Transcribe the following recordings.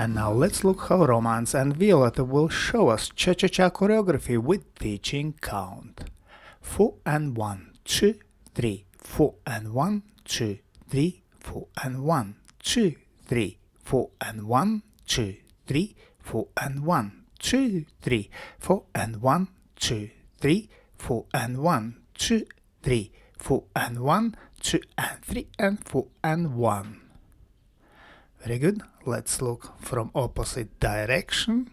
And now let's look how Romance and Violetta will show us Cha Cha Choreography with teaching count. 4 and 1, 2, 3, 4 and 1, 2, 3, 4 and 1, 2, 3, 4 and 1, 2, 3, 4 and 1, 2, 3, 4 and 1, 2, 3, 4 and 1, 2, 3, 4 and 1, 2 and 3 and 4 and 1. Very good. Let's look from opposite direction.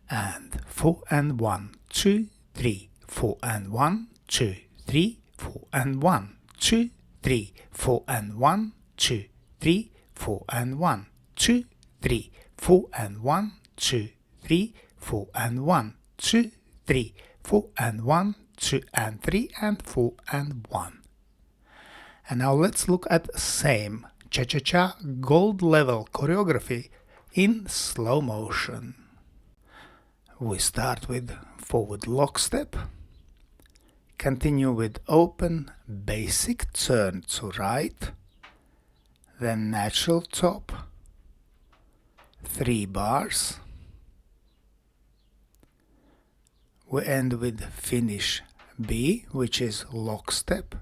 And 4 and 1, 2, 3, 4 and 1, 2, 3, 4 and 1, 2, 3, 4 and 1, 2, 3, 4 and 1, 2, 3, 4 and 1, 2, 3, 4 and 1, 2, 3, 4 and 1, 2 and 3 and 4 and 1. And now let's look at same Cha Cha Cha gold level choreography in slow motion. We start with forward lock step, continue with open basic turn to right, then natural top, 3 bars. We end with finish B, which is lock step,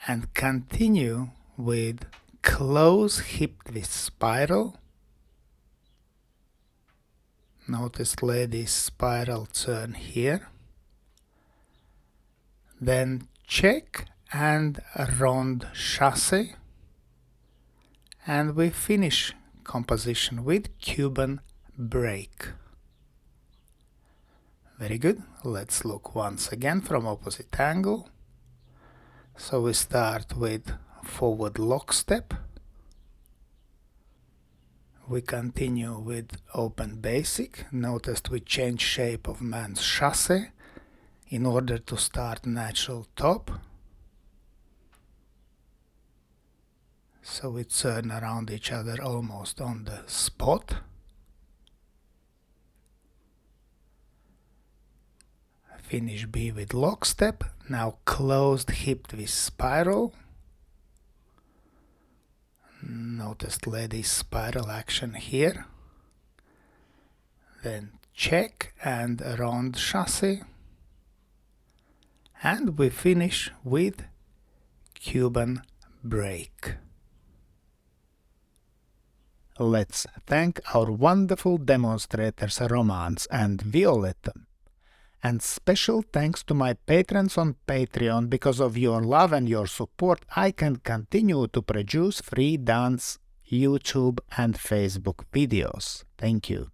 and continue with close hip twist spiral. Notice ladies spiral turn here. Then check and Ronde Chasse. And we finish composition with Cuban break. Very good. Let's look once again from opposite angle. So we start with forward lock step. We continue with open basic. Notice we change shape of man's chasse in order to start natural top. So we turn around each other almost on the spot. Finish B with lock step. Now closed hip twist spiral. Notice ladies spiral action here. Then check and Ronde Chasse. And we finish with Cuban break. Let's thank our wonderful demonstrators Romance and Violetta. And special thanks to my patrons on Patreon. Because of your love and your support, I can continue to produce free dance, YouTube and Facebook videos. Thank you.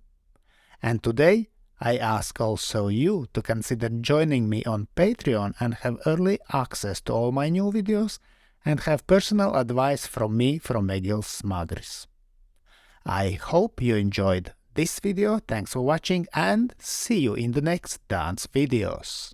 And today, I ask also you to consider joining me on Patreon and have early access to all my new videos and have personal advice from me from Egils Smagris. I hope you enjoyed this video. Thanks for watching and see you in the next dance videos.